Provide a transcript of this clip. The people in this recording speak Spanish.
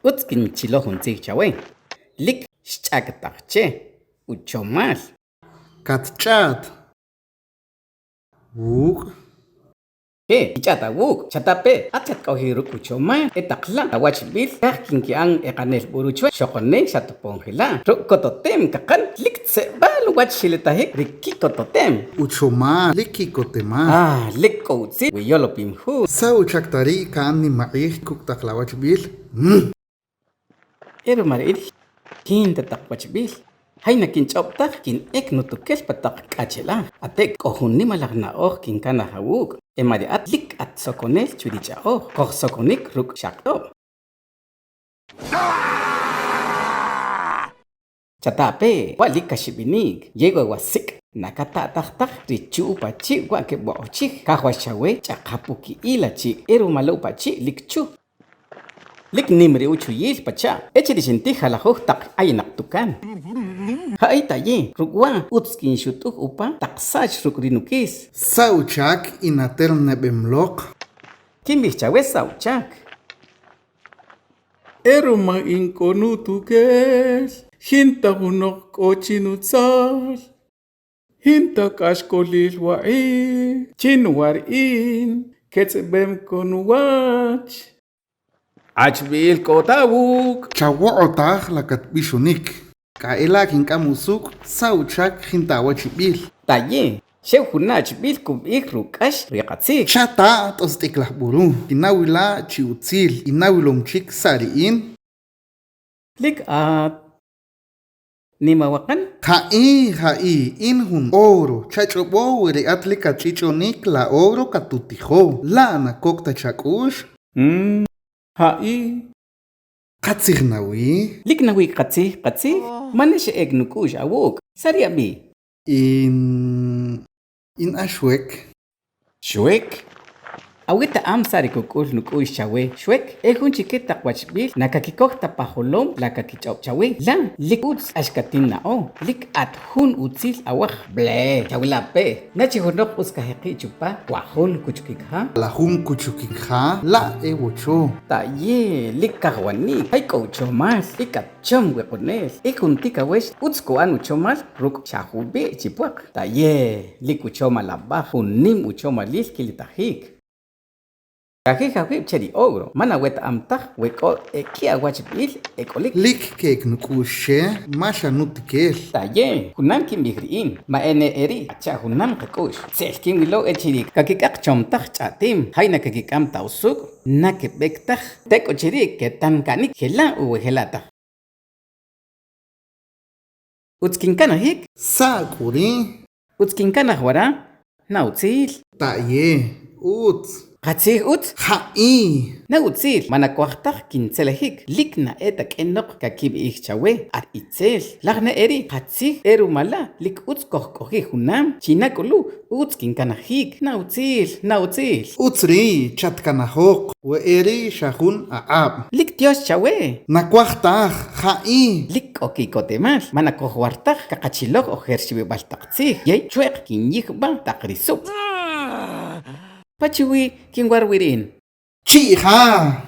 Utzkin chilohun chawe. Lik shchaktache. Uchomal. Katchat. Wuk. Chata wuk. Chatape. Achat kohiruk uchomal. Etakla. Awach bil. Kahkin kiang ekanel buruchwa. Shokone shatupongela. Rukototem kakan. Lik tsebal wach shiletahik. Rikikototem. Uchomal. Likikotema. Lik koutsi. Wiyolopimhu. Sa uchaktari kaani maih kuktaklawach bil. Ero mariri. Kin tatak bil. Hayna kin choptak kin ek nutukel patak kachela. Atek kohun ni malak na kin kana hawuk. Emari atlik at sokonel churicha koh sokonik ruk shakto. Chatape walik kashibinig. Yego wasik. Nakata tak richu pachi wake bochi. Kahwa shawe chakapuki ilachi. Ero malo pachi likchu. Lik nimri uchuyil pacha. Echiri shintiha la tak aynak tukan. Hai taye, rugwa utskin shutuk upa taksach rukrinukis. Sauchak inaterne bemlok. Kimbi chawe sauchak. Eruma inkonutukes. Hinta hunok kochinutsal. Hinta kashkolil wa'i. Chinwar in. Ketzebem konuwach. Achbil kotawuk. Chawootag lakat bishonik. Kaela kinkamusuk sauchak hintawachibil. Taye, sheuhunach bil kubik rukash riqatsik. Chata tostiklah buru. Inawila chiutzil. Inawilomchik sariin. Lik at nimawakan. Hai inhun oro. Chachobo wiri atlika chichonik la oro katutiho. La na kokta chakush. Hai. Katsir nawi. Lik nawi katsi. Manish egnukush awuk. Sariabi. In ashwek. Shwek. Awita sari kukul nukush chawe. Shwek. Ehun chiquita kwachbil. Nakakikokta pajolom. Lakakichop chawe. Lan. Lik uts ashkatin nao. Lik at hun utzil awak. Ble. Chawilape. Nachi honok uskaheki chupa. Wahun kuchukikha. La hun kuchukikha. La ewocho. Taye. Lik kahwani. Haiko chomas. Ikat chom wepones. Ehun tika wesh. Utsko anu chomas. Ruk chahube chipuak. Taye. Lik uchoma laba. Hunim uchoma lis kilitahik. Kakik cheri ogro. Mana wet amtah weko ekia wachbil ekolik. Lik kek nukushe. Masha nutikel. Taye. Hunan kim bigriin. Ma ene eri. Acha hunan kakush. Selkim wilo echiri. Kakikak chomtah chatim. Hayna kakikam tausuk. Nakebektah. Teko chiri ketan kanik hela uwe helata. Utskinkana hik. Sakuri. Utskinkana wara. Nautzil. Taye. Uts. Katsih ut. Hai. Na utzil. Mana kuahtah kinselahik. Lik na etak enok kakib chawe. At itzel. Lagna eri. Katsih eru mala. Lik utz kohkohi hunam. Chinakulu. Utz kinkanahik. Na utzil. Utsri. Chatkanahok. We eri shahun aab. Lik dios chawe. Nakuahtah. Hai. Lik okikotemal. Mana kohwartah kakachilok o hershibe baltaktsih. Yay chuek kinyikba takrisuk. Pachiwi kingwarwirin. Chiha.